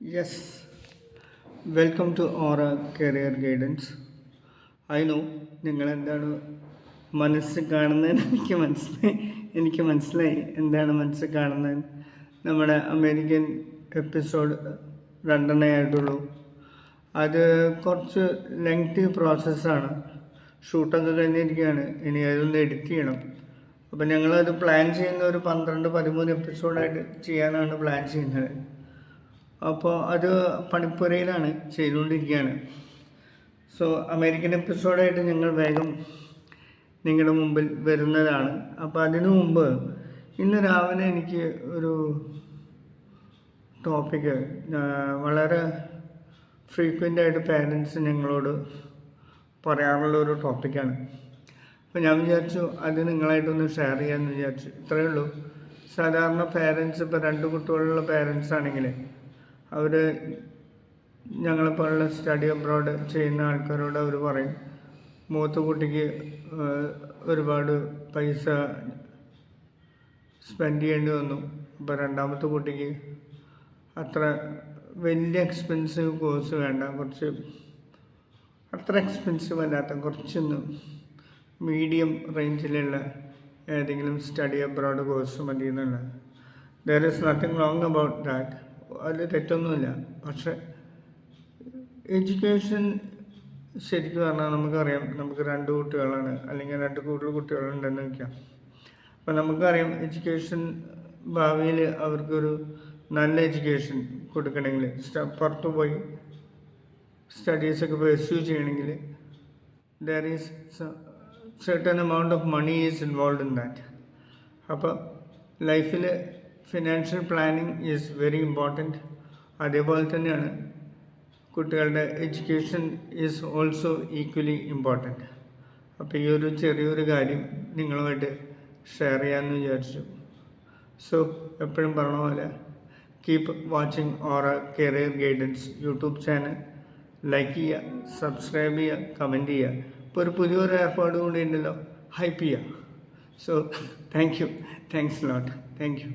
Yes, welcome to Aura Career Guidance. I know നിങ്ങൾ എന്താണ് മനസ്സിൽ കാണുന്നതെന്ന് എനിക്ക് മനസ്സിലായി എന്താണ് മനസ്സിൽ കാണുന്നത്. നമ്മുടെ അമേരിക്കൻ എപ്പിസോഡ് 2 ആയിട്ടുള്ളൂ. അത് കുറച്ച് ലെങ്തി പ്രോസസ്സാണ്. ഷൂട്ടൊക്കെ കഴിഞ്ഞിരിക്കുകയാണ്. ഇനി അതൊന്ന് എഡിറ്റ് ചെയ്യണം. അപ്പം ഞങ്ങളത് പ്ലാൻ ചെയ്യുന്ന ഒരു 12-13 എപ്പിസോഡായിട്ട് ചെയ്യാനാണ് പ്ലാൻ ചെയ്യുന്നത്. അപ്പോൾ അത് പണിപ്പുരയിലാണ് ചെയ്തുകൊണ്ടിരിക്കുകയാണ്. സോ അമേരിക്കൻ എപ്പിസോഡായിട്ട് ഞങ്ങൾ വേഗം നിങ്ങളുടെ മുമ്പിൽ വരുന്നതാണ്. അപ്പോൾ അതിനു മുമ്പ് ഇന്ന് രാവിലെ എനിക്ക് ഒരു ടോപ്പിക്ക് വളരെ ഫ്രീക്വൻ്റായിട്ട് പേരൻസ് ഞങ്ങളോട് പറയാറുള്ള ഒരു ടോപ്പിക്കാണ്. അപ്പോൾ ഞാൻ വിചാരിച്ചു അത് നിങ്ങളായിട്ടൊന്ന് ഷെയർ ചെയ്യാമെന്ന് വിചാരിച്ചു. ഇത്രയേ ഉള്ളൂ. സാധാരണ പേരൻസ് ഇപ്പോൾ 2 കുട്ടികളുള്ള പേരൻസ് ആണെങ്കിൽ അവർ ഞങ്ങളെപ്പോലുള്ള സ്റ്റഡി അബ്രോഡ് ചെയ്യുന്ന ആൾക്കാരോട് അവർ പറയും, മൂത്ത കുട്ടിക്ക് ഒരുപാട് പൈസ സ്പെൻഡ് ചെയ്യേണ്ടി വന്നു, ഇപ്പോൾ രണ്ടാമത്തെ കുട്ടിക്ക് അത്ര വലിയ എക്സ്പെൻസീവ് കോഴ്സ് വേണ്ട, അത്ര എക്സ്പെൻസീവ് അല്ലാത്ത കുറച്ചൊന്ന് മീഡിയം റേഞ്ചിലുള്ള ഏതെങ്കിലും സ്റ്റഡി അബ്രോഡ് കോഴ്സ് മതി എന്നുള്ളത്. There is nothing wrong about that. അതിൽ തെറ്റൊന്നുമില്ല. പക്ഷെ എഡ്യൂക്കേഷൻ ശരിക്കും പറഞ്ഞാൽ നമുക്കറിയാം, നമുക്ക് 2 കുട്ടികളാണ് അല്ലെങ്കിൽ 2 കൂടുതൽ കുട്ടികളുണ്ടെന്ന് വയ്ക്കാം. അപ്പം നമുക്കറിയാം എഡ്യൂക്കേഷൻ ഭാവിയിൽ അവർക്കൊരു നല്ല എഡ്യൂക്കേഷൻ കൊടുക്കണമെങ്കിൽ പുറത്തു പോയി സ്റ്റഡീസൊക്കെ പെർസ്യൂ ചെയ്യണമെങ്കിൽ there is certain amount of money is involved in that. അപ്പോൾ ലൈഫിൽ financial planning is very important. അതേപോലെ തന്നെയാണ് കുട്ടികളുടെ education is also equally important. അപ്പോൾ ഈ ഒരു ചെറിയൊരു കാര്യം നിങ്ങളുമായിട്ട് ഷെയർ ചെയ്യാമെന്ന് വിചാരിച്ചു. സോ എപ്പോഴും പറഞ്ഞ പോലെ keep watching our career guidance YouTube channel. Like ചെയ്യുക, സബ്സ്ക്രൈബ് ചെയ്യുക, കമൻറ്റ് ചെയ്യുക. ഇപ്പോൾ ഒരു പുതിയൊരു ഏർപ്പാട് കൂടി ഉണ്ടല്ലോ, ഹൈപ്പ് ചെയ്യുക. So thanks lot. Thank U.